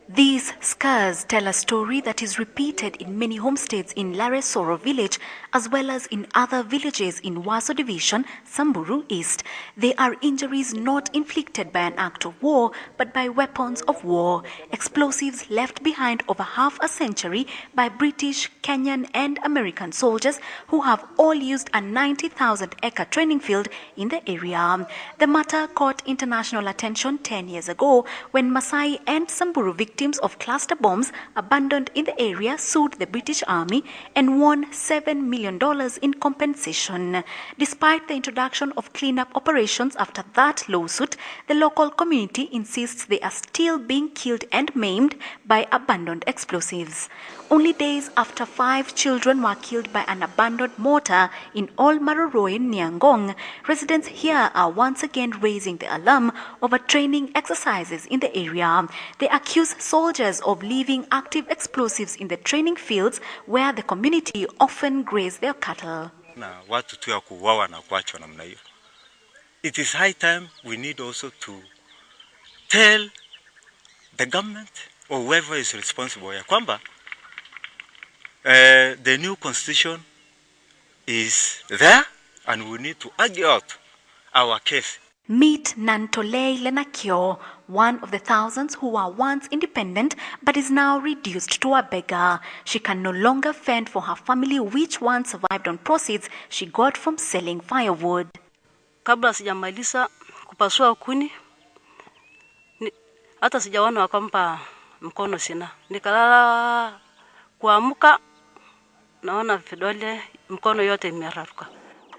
These scars tell a story that is repeated in many homesteads in Laresoro village as well as in other villages in Waso Division, Samburu East. They are injuries not inflicted by an act of war but by weapons of war, explosives left behind over half a century by British, Kenyan and American soldiers who have all used a 90,000-acre training field in the area. The matter caught international attention 10 years ago when Maasai and Samburu victims of cluster bombs abandoned in the area sued the British Army and won $7 million in compensation. Despite the introduction of cleanup operations after that lawsuit, the local community insists they are still being killed and maimed by abandoned explosives. Only days after 5 children were killed by an abandoned mortar in Olmaroroy near Ngong, residents here are once again raising the alarm over training exercises in the area. They accuse soldiers of leaving active explosives in the training fields where the community often graze their cattle. It is high time we need also to tell the government or whoever is responsible ya kwamba the new constitution is there and we need to argue out our case. Meet Nantolei Lenakio, one of the thousands who were once independent but is now reduced to a beggar. She can no longer fend for her family, which once survived on proceeds she got from selling firewood. Kabla sijamaliza kupasua kuni, hata sijaona wakampa mkono sina. Nikalala kuamka naona vidole mkono yote imeraruka.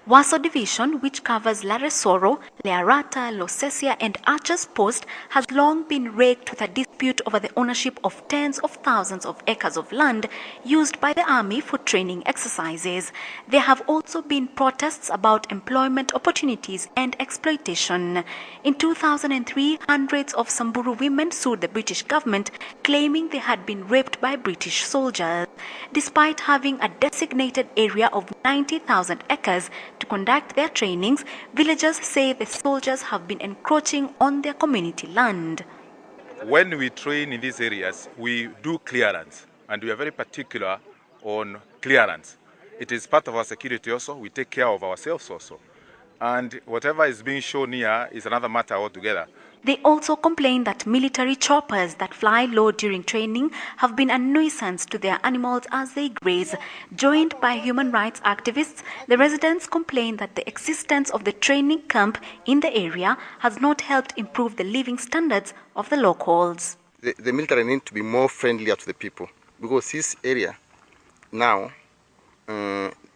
Waso Division, which covers Laresoro, Learata, Losesia and Archers Post, has long been raked with a dispute over the ownership of tens of thousands of acres of land used by the army for training exercises. There have also been protests about employment opportunities and exploitation. In 2003, hundreds of Samburu women sued the British government, claiming they had been raped by British soldiers. Despite having a designated area of 90,000 acres, to conduct their trainings, villagers say the soldiers have been encroaching on their community land. When we train in these areas, we do clearance, and we are very particular on clearance. It is part of our security also. We take care of ourselves also. And whatever is being shown here is another matter altogether. They also complain that military choppers that fly low during training have been a nuisance to their animals as they graze. Joined by human rights activists, the residents complain that the existence of the training camp in the area has not helped improve the living standards of the locals. The military need to be more friendly to the people, because this area now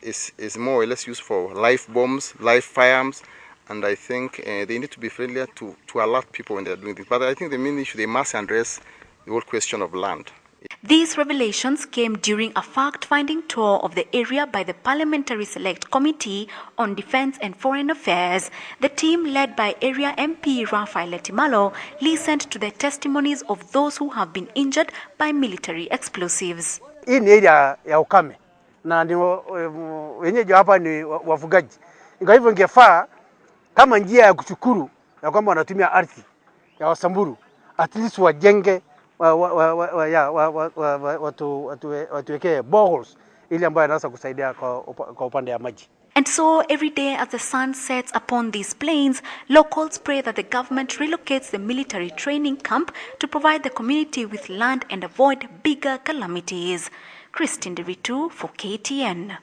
is more or less used for live bombs, live firearms, and I think they need to be friendlier to alert people when they are doing this. But I think the main issue, they must address the whole question of land. These revelations came during a fact-finding tour of the area by the Parliamentary Select Committee on Defence and Foreign Affairs. The team, led by Area MP Raphael Timalo, listened to the testimonies of those who have been injured by military explosives. In area ya ukame na wenyeji hapa ni wafugaji. Kwa hivyo ingefaa kama njia ya kushukuru ya kwamba wanatumia ardhi ya Wasamburu, at least wajenge watuwekee boreholes ili ambayo inaweza kusaidia kwa upande ya maji. And so, every day as the sun sets upon these plains, locals pray that the government relocates the military training camp to provide the community with land and avoid bigger calamities. Nderitu for KTN.